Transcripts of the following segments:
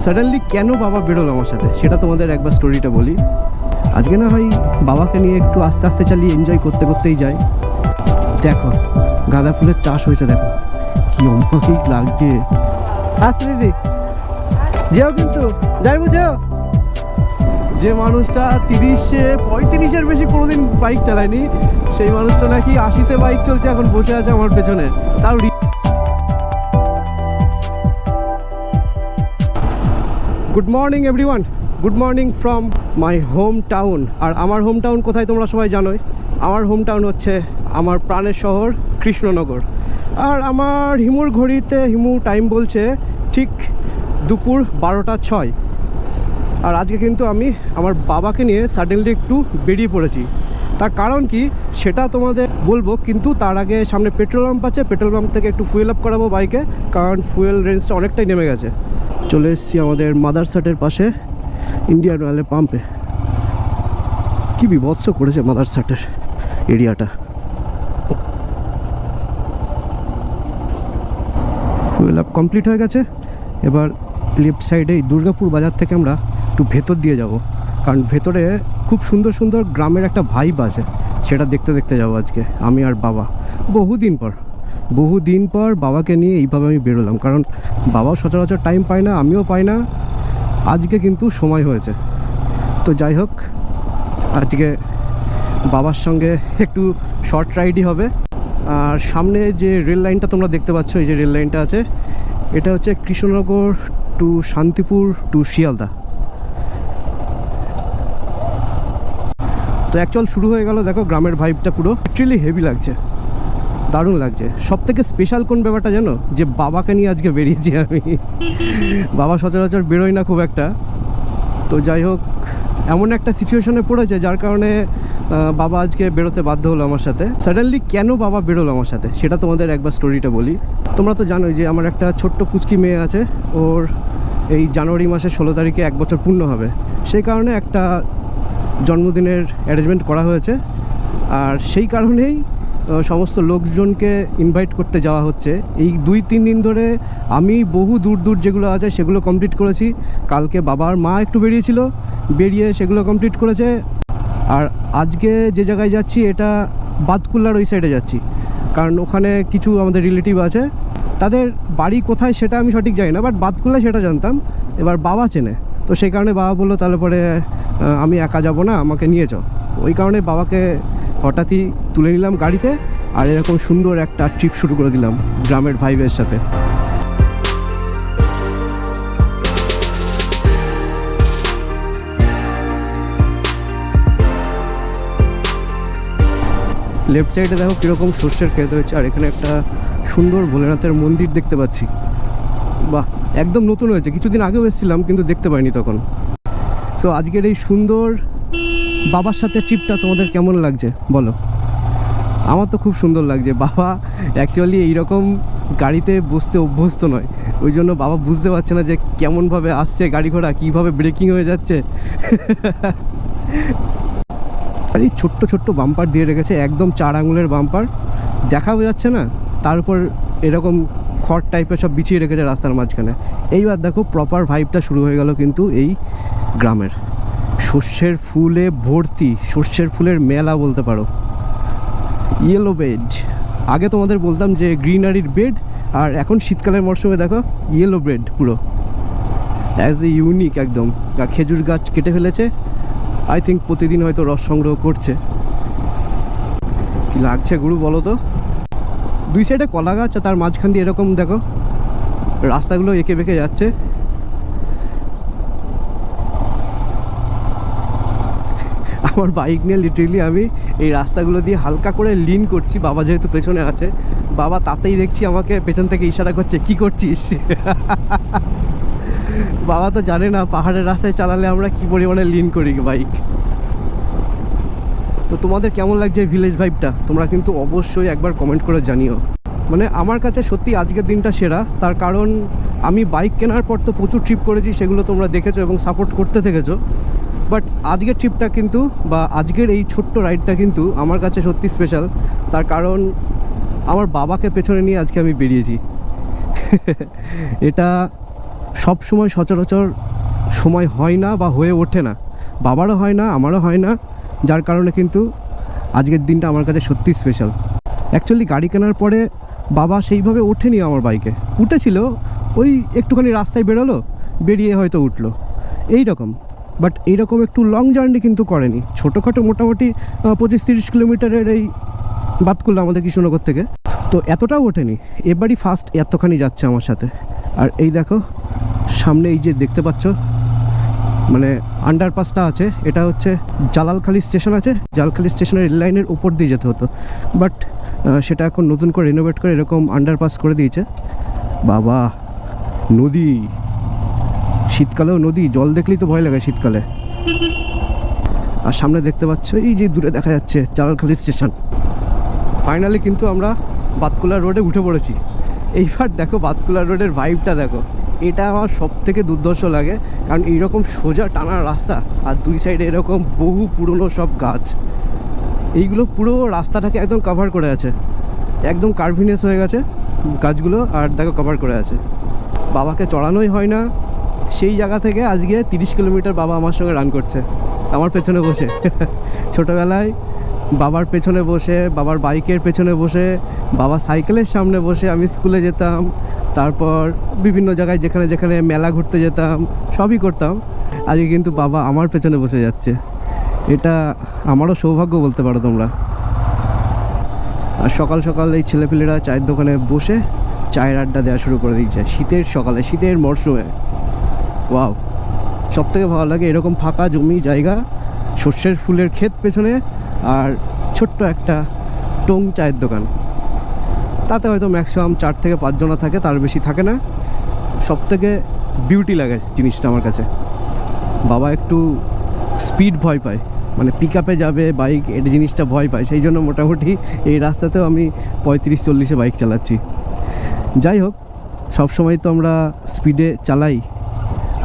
Suddenly কেন বাবা বেরোলো আমার সাথে সেটা তোমাদের একবার স্টোরিটা বলি। আজকে না হয় বাবাকে নিয়ে একটু আস্তে আস্তে চালিয়ে এনজয় করতে করতেই যাই। দেখো গাঁদা ফুলের চাষ হয়েছে, দেখো কি অমায়িক লাগছে। আসছে দিদি, যেও কিন্তু যাইবো যেও। যে মানুষটা 30-35-এর বেশি কোনোদিন বাইক চালায়নি, সেই মানুষটা নাকি 80-তে বাইক চলছে, এখন বসে আছে আমার পেছনে। তাও good morning everyone, good morning from my home town. আর আমার হোম টাউন কোথায় তোমরা সবাই জানোই। আমার হোম টাউন হচ্ছে আমার প্রাণের শহর কৃষ্ণনগর। আর আমার হিমুর ঘড়িতে হিমু টাইম বলছে ঠিক দুপুর 12টা 6। আর আজকে কিন্তু আমি আমার বাবাকে নিয়ে সাডেনলি একটু বেরিয়ে পড়েছি। তার কারণ কি সেটা তোমাদের বলবো, কিন্তু তার আগে সামনে পেট্রোল পাম্প আছে, পেট্রোল পাম্প থেকে একটু ফুয়েল আপ করাবো বাইকে, কারণ ফুয়েল রেঞ্জটা অনেকটাই নেমে গেছে। চলে এসেছি আমাদের মাদারসাটের পাশে ইন্ডিয়ান অয়েলের পাম্পে। কি বিভৎস করেছে মাদারসাটের এরিয়াটা। ফুয়েল আপ কমপ্লিট হয়ে গেছে। এবার লেফট সাইডে দুর্গাপুর বাজার থেকে আমরা একটু ভেতর দিয়ে যাব, কারণ ভেতরে খুব সুন্দর সুন্দর গ্রামের একটা ভাইব আছে, সেটা দেখতে দেখতে যাবো আজকে আমি আর বাবা। বহুদিন পর বাবাকে নিয়ে এইভাবে আমি বেরোলাম, কারণ বাবাও সচরাচর টাইম পায় না, আমিও পাই না। আজকে কিন্তু সময় হয়েছে। তো যাই হোক, আজকে বাবার সঙ্গে একটু শর্ট রাইডই হবে। আর সামনে যে রেল লাইনটা তোমরা দেখতে পাচ্ছ, এই যে রেল লাইনটা আছে, এটা হচ্ছে কৃষ্ণনগর টু শান্তিপুর টু শিয়ালদা। তো অ্যাকচুয়াল শুরু হয়ে গেল। দেখো গ্রামের ভাইবটা পুরো লিটারালি হেভি লাগছে, দারুণ লাগছে। সব থেকে স্পেশাল কোন ব্যাপারটা জানো, যে বাবাকে নিয়ে আজকে বেরিয়েছি আমি। বাবা সচরাচর বেরোয় না খুব একটা। তো যাই হোক, এমন একটা সিচুয়েশনে পড়েছে যার কারণে বাবা আজকে বেরোতে বাধ্য হলো আমার সাথে। সাডেনলি কেন বাবা বেরোলো আমার সাথে সেটা তোমাদের একবার স্টোরিটা বলি। তোমরা তো জানোই যে আমার একটা ছোট্ট পুচকি মেয়ে আছে, ওর এই জানুয়ারি মাসের 16 তারিখে 1 বছর পূর্ণ হবে। সেই কারণে একটা জন্মদিনের অ্যারেঞ্জমেন্ট করা হয়েছে। আর সেই কারণেই সমস্ত লোকজনকে ইনভাইট করতে যাওয়া হচ্ছে। এই 2-3 দিন ধরে আমি বহু দূর দূর যেগুলো আছে সেগুলো কমপ্লিট করেছি। কালকে বাবার মা একটু বেরিয়েছিল, বেরিয়ে সেগুলো কমপ্লিট করেছে। আর আজকে যে জায়গায় যাচ্ছি এটা বাদকুল্লার ওই সাইডে যাচ্ছি, কারণ ওখানে কিছু আমাদের রিলেটিভ আছে। তাদের বাড়ি কোথায় সেটা আমি সঠিক জানি না, বাট বাদকুল্লা সেটা জানতাম। এবার বাবা চেনে, তো সেই কারণে বাবা বললো তাহলে পরে আমি একা যাব না, আমাকে নিয়ে যাও। ওই কারণে বাবাকে হঠাৎই তুলে নিলাম গাড়িতে, আর এরকম সুন্দর একটা ট্রিপ শুরু করে দিলাম গ্রামের ভাইবের সাথে। লেফট সাইডে দেখো কীরকম শস্যের ক্ষেত হয়েছে, আর এখানে একটা সুন্দর ভোলেনাথের মন্দির দেখতে পাচ্ছি। বাহ, একদম নতুন হয়েছে, কিছুদিন আগেও এসেছিলাম কিন্তু দেখতে পাইনি তখন। সো আজকের এই সুন্দর বাবার সাথে ট্রিপটা তোমাদের কেমন লাগছে বলো। আমার তো খুব সুন্দর লাগছে। বাবা অ্যাকচুয়ালি এইরকম গাড়িতে বসতে অভ্যস্ত নয়, ওই জন্য বাবা বুঝতে পারছে না যে কেমনভাবে আসছে গাড়ি ঘোড়া, কীভাবে ব্রেকিং হয়ে যাচ্ছে। আর এই ছোট্ট ছোট্ট বাম্পার দিয়ে রেখেছে, একদম 4 আঙুলের বাম্পার, দেখাও যাচ্ছে না। তার উপর এরকম খড় টাইপের সব বিছিয়ে রেখেছে রাস্তার মাঝখানে। এইবার দেখো প্রপার ভাইবটা শুরু হয়ে গেল কিন্তু এই গ্রামের। সর্ষের ফুলে ভর্তি, সর্ষের ফুলের মেলা বলতে পারো। ইয়েলো বেড, আগে তোমাদের বলতাম যে গ্রিনারির বেড, আর এখন শীতকালের মরশুমে দেখো ইয়েলো বেড পুরো অ্যাজ এ ইউনিক একদম। আর খেজুর গাছ কেটে ফেলেছে, আই থিঙ্ক প্রতিদিন হয়তো রস সংগ্রহ করছে। কি লাগছে গুরু বলো তো। 2 সাইডে কলা গাছ, আর তার মাঝখান দিয়ে এরকম দেখো রাস্তাগুলো এঁকে বেঁকে যাচ্ছে। আমার বাইক নিয়ে লিটারেলি আমি এই রাস্তাগুলো দিয়ে হালকা করে লিন করছি, বাবা যেহেতু পেছনে আছে। বাবা তাতেই দেখছি আমাকে পেছন থেকে ইশারা করছে, কি করছিস। বাবা তো জানে না পাহাড়ের রাস্তায় চালালে আমরা কি পরিমাণে লিন করি বাইক। তো তোমাদের কেমন লাগছে ভিলেজ ভাইবটা তোমরা কিন্তু অবশ্যই একবার কমেন্ট করে জানিও। মানে আমার কাছে সত্যি আজকের দিনটা সেরা, তার কারণ আমি বাইক কেনার পর তো প্রচুর ট্রিপ করেছি, সেগুলো তোমরা দেখেছো এবং সাপোর্ট করতে থেকেছো। বাট আজকের ট্রিপটা কিন্তু, বা আজকের এই ছোট্ট রাইডটা কিন্তু আমার কাছে সত্যি স্পেশাল। তার কারণ আমার বাবাকে পেছনে নিয়ে আজকে আমি বেরিয়েছি। এটা সব সময় সচরাচর সময় হয় না বা হয়ে ওঠে না, বাবারও হয় না, আমারও হয় না, যার কারণে কিন্তু আজকের দিনটা আমার কাছে সত্যি স্পেশাল। অ্যাকচুয়ালি গাড়ি কেনার পরে বাবা সেইভাবে ওঠেনি আমার বাইকে, উঠেছিল ওই একটুখানি রাস্তায় বেরোলো, বেরিয়ে হয়তো উঠলো এই রকম, বাট এইরকম একটু লং জার্নি কিন্তু করেনি। ছোটোখাটো মোটামুটি 25-30 কিলোমিটারের এই বাতকুল্লা আমাদের কৃষ্ণনগর থেকে, তো এতটাও ওঠেনি, এবারই ফার্স্ট এতখানি যাচ্ছে আমার সাথে। আর এই দেখো সামনে এই যে দেখতে পাচ্ছ মানে আন্ডারপাসটা আছে, এটা হচ্ছে জালালখালি স্টেশন আছে, জালালখালি স্টেশনের রেল লাইনের উপর দিয়ে যেতে হতো, বাট সেটা এখন নতুন করে রিনোভেট করে এরকম আন্ডারপাস করে দিয়েছে। বাবা নদী, শীতকালেও নদী, জল দেখলেই তো ভয় লাগে শীতকালে। আর সামনে দেখতে পাচ্ছ এই যে দূরে দেখা যাচ্ছে জালালখালি স্টেশন। ফাইনালি কিন্তু আমরা বাতকুল্লা রোডে উঠে পড়েছি। এইবার দেখো বাতকুল্লা রোডের ভাইবটা দেখো, এটা আমার সব থেকে দুর্ধর্ষ লাগে, কারণ এইরকম সোজা টানা রাস্তা আর দুই সাইডে এরকম বহু পুরনো সব গাছ, এইগুলো পুরো রাস্তাটাকে একদম কভার করে আছে, একদম কার্ভিনেস হয়ে গেছে গাছগুলো, আর দেখো কভার করে আছে। বাবাকে চড়ানোই হয় না, সেই জায়গা থেকে আজকে 30 কিলোমিটার বাবা আমার সঙ্গে রান করছে আমার পেছনে বসে। ছোটোবেলায় বাবার পেছনে বসে, বাবার বাইকের পেছনে বসে, বাবা সাইকেলের সামনে বসে আমি স্কুলে যেতাম, তারপর বিভিন্ন জায়গায় যেখানে যেখানে মেলা ঘুরতে যেতাম সবই করতাম। আজকে কিন্তু বাবা আমার পেছনে বসে যাচ্ছে, এটা আমারও সৌভাগ্য বলতে পারো তোমরা। আর সকাল সকাল এই ছেলেপিলেরা চায়ের দোকানে বসে চায়ের আড্ডা দেওয়া শুরু করে দিচ্ছে শীতের সকালে, শীতের মরশুমে। ওয়াও, সব থেকে ভালো লাগে এরকম ফাঁকা জমি জায়গা, সর্ষের ফুলের ক্ষেত পেছনে, আর ছোট্ট একটা টং চায়ের দোকান, তাতে হয়তো ম্যাক্সিমাম 4 থেকে 5 জনা থাকে, তার বেশি থাকে না। সব থেকে বিউটি লাগে জিনিসটা আমার কাছে। বাবা একটু স্পিড ভয় পায়, মানে পিক আপে যাবে বাইক, এই জিনিসটা ভয় পায়, সেই জন্য মোটামুটি এই রাস্তাতেও আমি 35-40-এ বাইক চালাচ্ছি। যাই হোক, সবসময় তো আমরা স্পিডে চালাই,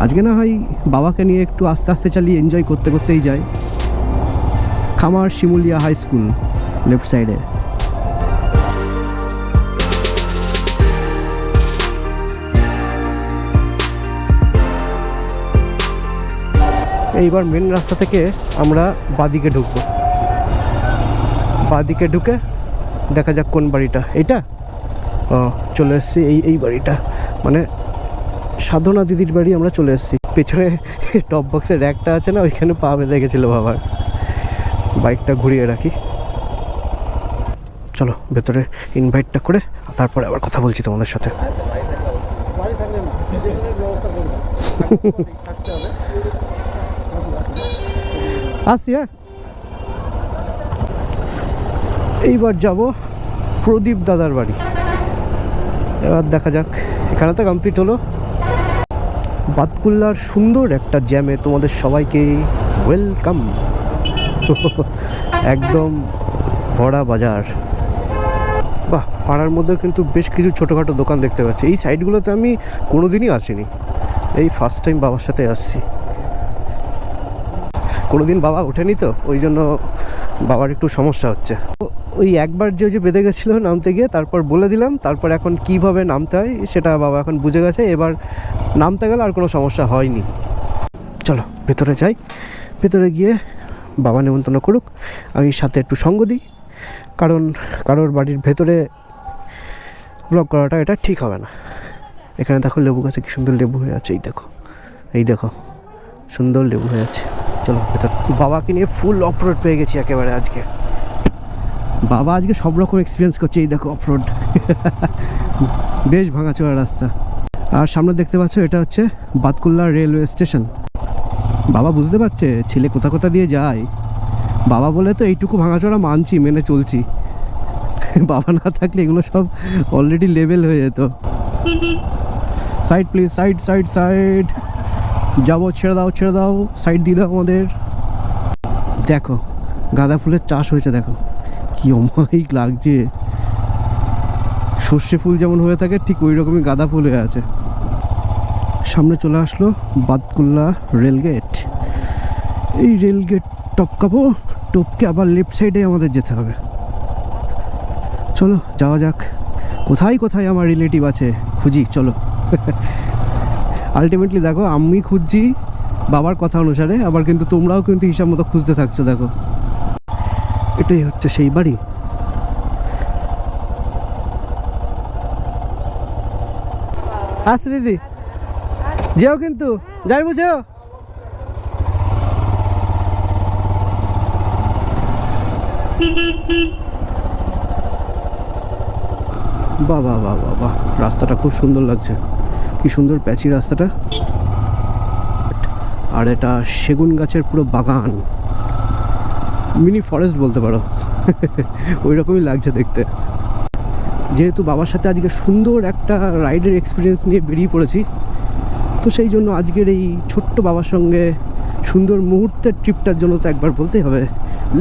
আজকে না হয় বাবাকে নিয়ে একটু আস্তে আস্তে চালিয়ে এনজয় করতে করতেই যাই। খামার শিমুলিয়া হাই স্কুল লেফট সাইডে। এইবার মেন রাস্তা থেকে আমরা বাদিকে ঢুকবো, বাদিকে ঢুকে দেখা যাক কোন বাড়িটা। এইটা চলে এসেছি, এই বাড়িটা মানে সাধনা দিদির বাড়ি। আমরা চলে এসেছি, পেছনে টপ বক্সের র্যাকটা আছে না, ওইখানে পা বেঁধে গেছিলো বাবার। বাইকটা ঘুরিয়ে রাখি, চলো ভেতরে ইনভাইটটা করে তারপরে আবার কথা বলছি তোমাদের সাথে। আসি, হ্যাঁ এইবার যাব প্রদীপ দাদার বাড়ি। এবার দেখা যাক, এখানে তো কমপ্লিট হলো। বাতকুল্লার সুন্দর একটা জ্যামে তোমাদের সবাইকে ওয়েলকাম। একদম ভরা বাজার। বাহ, পাড়ার মধ্যে কিন্তু বেশ কিছু ছোটোখাটো দোকান দেখতে পাচ্ছি। এই সাইডগুলোতে আমি কোনো দিনই আসিনি, এই ফার্স্ট টাইম বাবার সাথে আসছি। কোনো দিন বাবা ওঠেনি তো, ওই জন্য বাবার একটু সমস্যা হচ্ছে। ওই একবার যে বেঁধে গেছিলো নামতে গিয়ে, তারপর বলে দিলাম, তারপর এখন কিভাবে নামতে হয় সেটা বাবা এখন বুঝে গেছে, এবার নামতে গেলে আর কোনো সমস্যা হয়নি। চলো ভেতরে যাই, ভেতরে গিয়ে বাবা নেমন্তন্ন করুক, আমি সাথে একটু সঙ্গ দিই, কারণ কারোর বাড়ির ভেতরে ব্লগ করাটা এটা ঠিক হবে না। এখানে দেখো লেবু গাছে কি সুন্দর লেবু হয়ে আছে, এই দেখো সুন্দর লেবু হয়ে আছে। চলো ভেতর। বাবাকে নিয়ে ফুল অফরোড পেয়ে গেছি একেবারে আজকে। বাবা আজকে সব রকম এক্সপিরিয়েন্স করছে। এই দেখো অফরোড, বেশ ভাঙাচোরা রাস্তা। আর সামনে দেখতে পাচ্ছ এটা হচ্ছে বাতকুল্লা রেলওয়ে স্টেশন। বাবা বুঝতে পারছে ছেলে কোথা কোথা দিয়ে যায়, বাবা বলে তো এইটুকু ভাঙাচোরা মানছি, মেনে চলছি। বাবা না থাকলে এগুলো সব অলরেডি লেভেল হয়ে যেত। Side please, side side side. যাবো, ছেড়ে দাও, সাইড দিয়ে দাও আমাদের। দেখো গাঁদা ফুলের চাষ হয়েছে, দেখো কি অমায়িক লাগছে। সর্ষে ফুল যেমন হয়ে থাকে ঠিক ওই রকমই গাঁদা ফুল হয়ে আছে। সামনে চলে আসলো বাতকুল্লা রেলগেট। এই রেলগেট টপকাবো, টপকে আবার লেফট সাইডে আমাদের যেতে হবে। চলো যাওয়া যাক। কোথায় কোথায় আমার রিলেটিভ আছে খুঁজি, চলো। আলটিমেটলি দেখো আমি খুঁজছি বাবার কথা অনুসারে, আবার কিন্তু তোমরাও কিন্তু হিসাব মতো খুঁজতে থাকছো। দেখো এটাই হচ্ছে সেই বাড়ি। আসছে দিদি, যেও কিন্তু, যাই বুঝেও। বাহ বাহ বাহ বাহ বাহ, রাস্তাটা খুব সুন্দর লাগছে, কি সুন্দর প্যাচি রাস্তাটা। আর এটা সেগুন গাছের পুরো বাগান, মিনি ফরেস্ট বলতে পারো। ওই রকমই লাগছে দেখতে। যেহেতু বাবার সাথে আজকে সুন্দর একটা রাইডের এক্সপিরিয়েন্স নিয়ে বেরিয়ে পড়েছি, তো সেই জন্য আজকের এই ছোট্ট বাবার সঙ্গে সুন্দর মুহূর্তের ট্রিপটার জন্য তো একবার বলতেই হবে,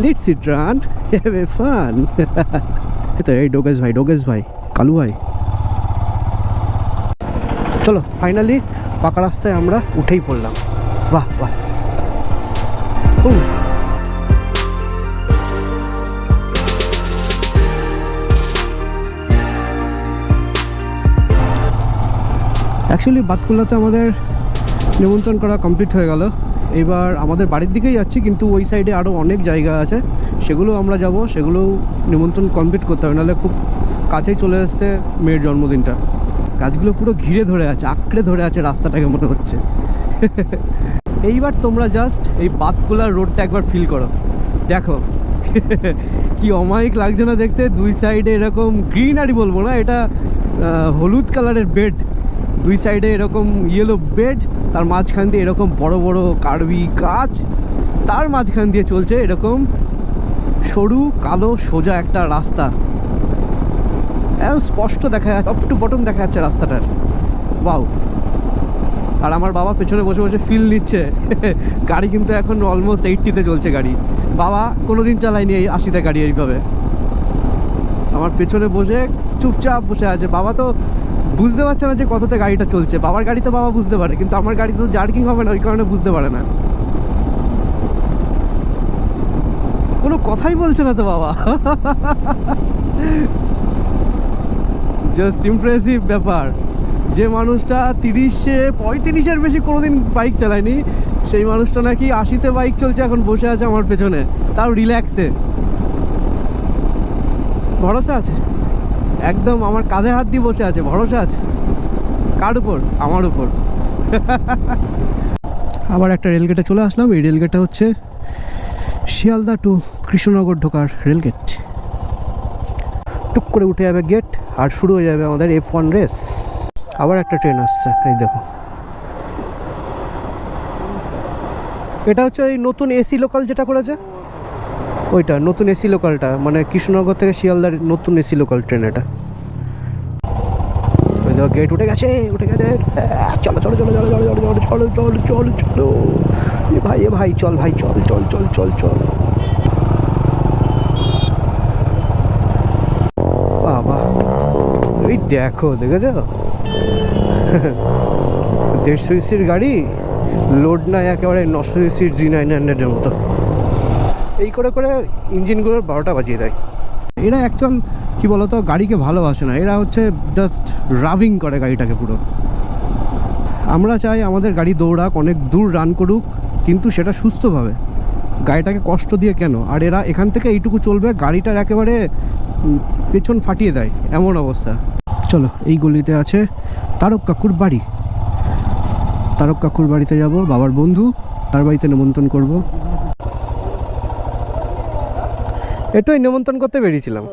let's eat run, have a fun. তো এই ডোগেশ ভাই, কালু ভাই, চলো ফাইনালি পাকা রাস্তায় আমরা উঠেই পড়লাম। বাহ বাহ, অ্যাকচুয়ালি বাতকুল্লাতে আমাদের নিমন্ত্রণ করা কমপ্লিট হয়ে গেল। এবার আমাদের বাড়ির দিকেই যাচ্ছি, কিন্তু ওই সাইডে আরও অনেক জায়গা আছে, সেগুলো আমরা যাব, সেগুলোও নিমন্ত্রণ কমপ্লিট করতে হবে, নাহলে খুব কাছেই চলে এসছে মেয়ের জন্মদিনটা। গাছগুলো পুরো ঘিরে ধরে আছে, আঁকড়ে ধরে আছে রাস্তাটাকে মনে হচ্ছে। এইবার তোমরা জাস্ট এই বাতকুল্লার রোডটা একবার ফিল করো, দেখো কি অমায়িক লাগছে না দেখতে। দুই সাইডে এরকম গ্রিনারি বলবো না, এটা হলুদ কালারের বেড, দুই সাইডে এরকম ইয়েলো বেড, তার মাঝখান দিয়ে এরকম বড় বড় কার্বি গাছ, তার মাঝখান দিয়ে চলছে এরকম সরু কালো সোজা একটা রাস্তা, স্পষ্ট দেখা যাচ্ছে, টপ টু বটম দেখা যাচ্ছে রাস্তাটার। ওয়াও। আর আমার বাবা পেছনে বসে বসে ফিল নিচ্ছে। গাড়ি কিন্তু এখন অলমোস্ট 80-তে চলছে গাড়ি, বাবা কোনোদিন চালায়নি এই 80-তে গাড়ি এইভাবে। আমার পেছনে বসে চুপচাপ বসে আছে, বাবা তো বুঝতে পারছে না যে কততে গাড়িটা চলছে। বাবার গাড়ি তো বাবা বুঝতে পারে, কিন্তু আমার গাড়ি তো জার্কিং হবে না, ওই কারণে বুঝতে পারে না, কোনো কথাই বলছে না তো বাবা। জাস্ট ইমপ্রেসিভ ব্যাপার, যে মানুষটা 30-35-এর বেশি কোনোদিন বাইক চালায়নি, সেই মানুষটা নাকি 80-তে বাইক চলছে, এখন বসে আছে আমার পেছনে, তাও রিল্যাক্সে। ভরসা আছে একদম, আমার কাঁধে হাত দিয়ে বসে আছে, ভরসা আছে। কার উপর? আমার উপর। আবার একটা রেলগেটে চলে আসলাম। এই রেলগেটটা হচ্ছে শিয়ালদা টু কৃষ্ণনগর ঢোকার রেলগেট। টুক করে উঠে যাবে গেট, আর শুরু হয়ে যাবে আমাদের F1 রেস। আবার একটা ট্রেন আসছে, এই দেখো। এটা হচ্ছে ওই নতুন এসি লোকাল যেটা করেছে, ওইটা নতুন এসি লোকালটা, মানে কৃষ্ণনগর থেকে শিয়ালদার নতুন এসি লোকাল ট্রেন এটা। গেট উঠে গেছে, চলো চলো চলো চলো চলো চলো চলো চলো চলো চলো, এ ভাই চল ভাই, চল চল চল চল চল। বাবা এই দেখো, দেখেছ 150 সিসির গাড়ি, লোড নাই একেবারে 900 সিসির G900-এর মতো। এই করে করে ইঞ্জিনগুলোর 12টা বাজিয়ে দেয়। এরা অ্যাকচুয়াল কী বলতো, গাড়িকে ভালোবাসে না, এরা হচ্ছে জাস্ট রাভিং করে গাড়িটাকে পুরো। আমরা চাই আমাদের গাড়ি দৌড়াক, অনেক দূর রান করুক, কিন্তু সেটা সুস্থভাবে, গাড়িটাকে কষ্ট দিয়ে কেন। আর এরা এখান থেকে এইটুকু চলবে, গাড়িটার একেবারে পেছন ফাটিয়ে দেয়, এমন অবস্থা। চলো, এই গলিতে আছে তারক কাকুর বাড়ি। তারক কাকুর বাড়িতে যাব, বাবার বন্ধু, তার বাড়িতে নিমন্ত্রণ করব। এটাই নিমন্ত্রণ করতে বেরিয়েছিলাম।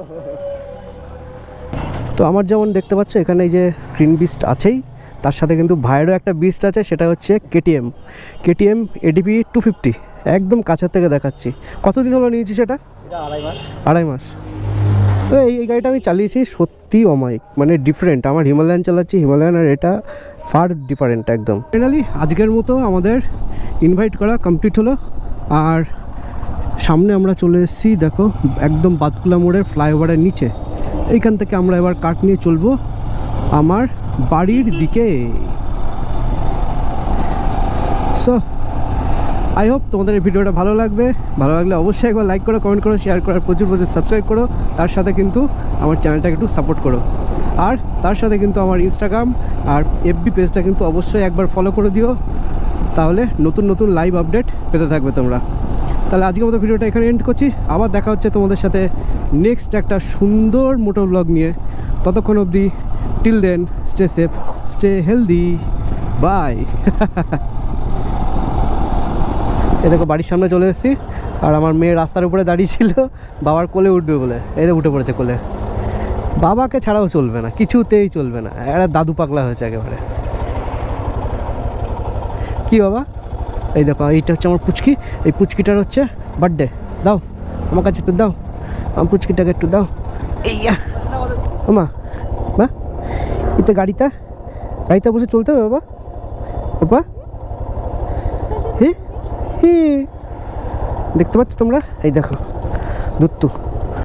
তো আমার যেমন দেখতে পাচ্ছ এখানে এই যে গ্রিন বিস্ট আছেই, তার সাথে কিন্তু ভাইয়েরও একটা বিস্ট আছে, সেটা হচ্ছে কেটিএম ADP 250। একদম কাছের থেকে দেখাচ্ছি। কতদিন হলো নিয়েছি সেটা? 2.5 মাস। তো এই গাড়িটা আমি চালিয়েছি, সত্যি অমায়িক, মানে ডিফারেন্ট। আমার হিমালয়ান চালাচ্ছি, হিমালয়ান, আর এটা ফার ডিফারেন্ট একদম। ফাইনালি আজকের মতো আমাদের ইনভাইট করা কমপ্লিট হলো। আর সামনে আমরা চলে এসেছি, দেখো একদম বাতকুল্লা মোড়ের ফ্লাইওভারের নিচে। এইখান থেকে আমরা এবার কাট নিয়ে চলবো আমার বাড়ির দিকে। সো আই হোপ তোমাদের এই ভিডিওটা ভালো লাগবে। ভালো লাগলে অবশ্যই একবার লাইক করো, কমেন্ট করো, শেয়ার করো, প্রচুর সাবস্ক্রাইব করো। তার সাথে কিন্তু আমার চ্যানেলটাকে একটু সাপোর্ট করো। আর তার সাথে কিন্তু আমার ইনস্টাগ্রাম আর এফবি পেজটা কিন্তু অবশ্যই একবার ফলো করে দিও, তাহলে নতুন নতুন লাইভ আপডেট পেতে থাকবে তোমরা। তাহলে আজকের মতো ভিডিওটা এখানে এন্ড করছি। আবার দেখা হচ্ছে তোমাদের সাথে নেক্সট একটা সুন্দর মোটর ব্লগ নিয়ে। ততক্ষণ অবধি till then stay safe, stay healthy, bye. এ দেখো বাড়ির সামনে চলে এসেছি, আর আমার মেয়ে রাস্তার উপরে দাঁড়িয়ে ছিল বাবার কোলে উঠবে বলে, এদের উঠে পড়েছে কোলে। বাবাকে ছাড়াও চলবে না, কিছুতেই চলবে না, একটা দাদু পাগলা হয়েছে একেবারে। কি বাবা, এই দেখো এইটা হচ্ছে আমার পুচকি, এই পুচকিটার হচ্ছে বার্থডে। দাও আমার কাছে একটু দাও, আমার পুচকিটাকে একটু দাও। এইয়া মা মা, এতে গাড়িতে বসে চলতে হবে বাবা। বাবা হে হে, দেখতে পাচ্ছ তোমরা? এই দেখো দুত্তু।